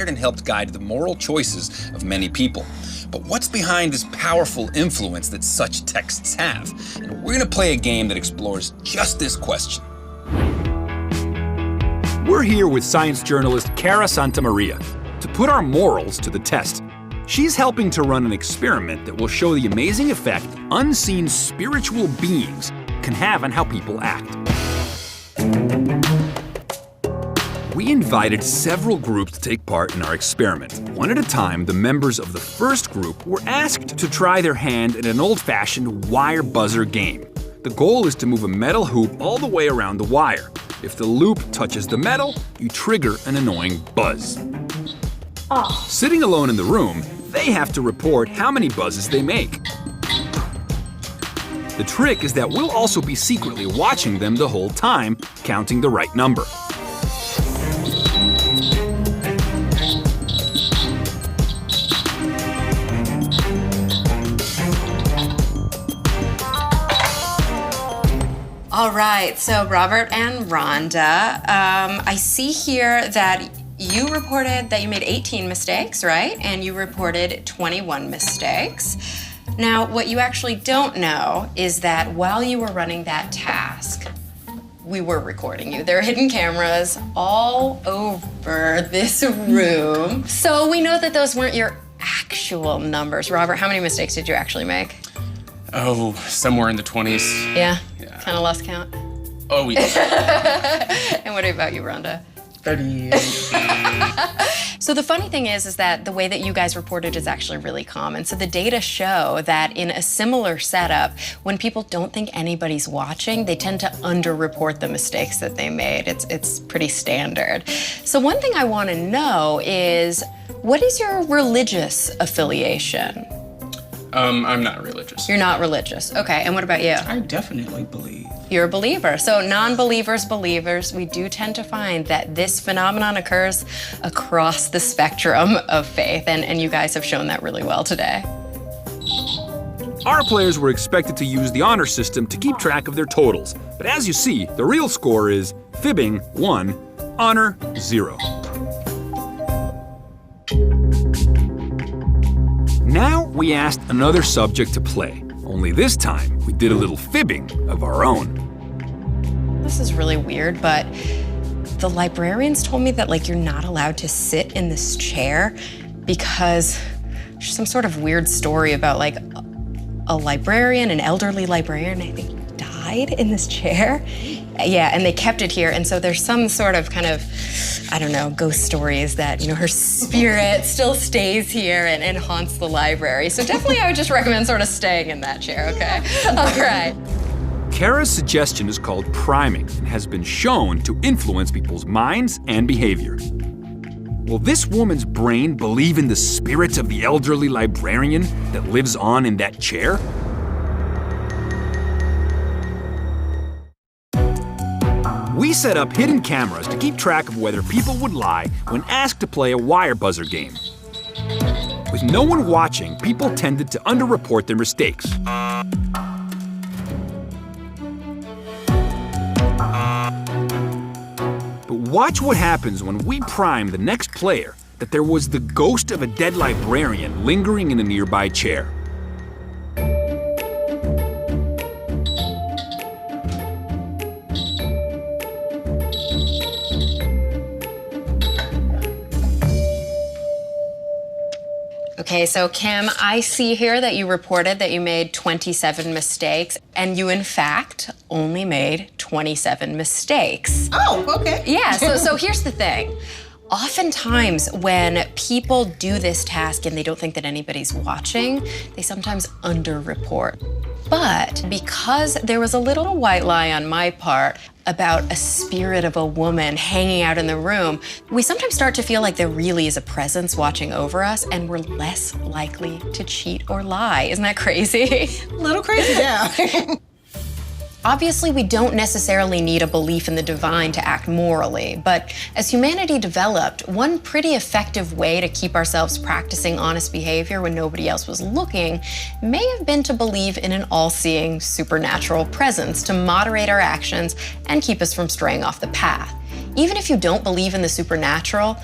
and helped guide the moral choices of many people. But what's behind this powerful influence that such texts have? And we're going to play a game that explores just this question. We're here with science journalist Cara Santamaria to put our morals to the test. She's helping to run an experiment that will show the amazing effect unseen spiritual beings can have on how people act. We invited several groups to take part in our experiment. One at a time, the members of the first group were asked to try their hand at an old-fashioned wire buzzer game. The goal is to move a metal hoop all the way around the wire. If the loop touches the metal, you trigger an annoying buzz. Sitting alone in the room, they have to report how many buzzes they make. The trick is that we'll also be secretly watching them the whole time, counting the right number. All right, so Robert and Rhonda, I see here that you reported that you made 18 mistakes, right? And you reported 21 mistakes. Now, what you actually don't know is that while you were running that task, we were recording you. There are hidden cameras all over this room. So we know that those weren't your actual numbers. Robert, how many mistakes did you actually make? Oh, somewhere in the 20s. Yeah? Kind of lost count? Oh, yeah. And what about you, Rhonda? 38. So the funny thing is that the way that you guys reported is actually really common. So the data show that in a similar setup, when people don't think anybody's watching, they tend to underreport the mistakes that they made. It's pretty standard. So one thing I want to know is, what is your religious affiliation? I'm not religious. You're not religious. Okay, and what about you? I definitely believe. You're a believer. So non-believers, believers, we do tend to find that this phenomenon occurs across the spectrum of faith, and you guys have shown that really well today. Our players were expected to use the honor system to keep track of their totals. But as you see, the real score is fibbing 1, honor 0. Now we asked another subject to play, only this time we did a little fibbing of our own. This is really weird, but the librarians told me that you're not allowed to sit in this chair because there's some sort of weird story about a librarian, an elderly librarian, I think, died in this chair. Yeah, and they kept it here, and so there's some sort of I don't know, ghost stories that, her spirit still stays here and haunts the library. So definitely I would just recommend sort of staying in that chair, okay? All right. Cara's suggestion is called priming and has been shown to influence people's minds and behavior. Will this woman's brain believe in the spirit of the elderly librarian that lives on in that chair? We set up hidden cameras to keep track of whether people would lie when asked to play a wire buzzer game. With no one watching, people tended to underreport their mistakes. But watch what happens when we prime the next player that there was the ghost of a dead librarian lingering in a nearby chair. Okay, so Kim, I see here that you reported that you made 27 mistakes, and you, in fact, only made 27 mistakes. Oh, okay. Yeah, so here's the thing. Oftentimes, when people do this task and they don't think that anybody's watching, they sometimes underreport. But because there was a little white lie on my part about a spirit of a woman hanging out in the room, we sometimes start to feel like there really is a presence watching over us, and we're less likely to cheat or lie. Isn't that crazy? A little crazy, yeah. Obviously, we don't necessarily need a belief in the divine to act morally, but as humanity developed, one pretty effective way to keep ourselves practicing honest behavior when nobody else was looking may have been to believe in an all-seeing supernatural presence to moderate our actions and keep us from straying off the path. Even if you don't believe in the supernatural,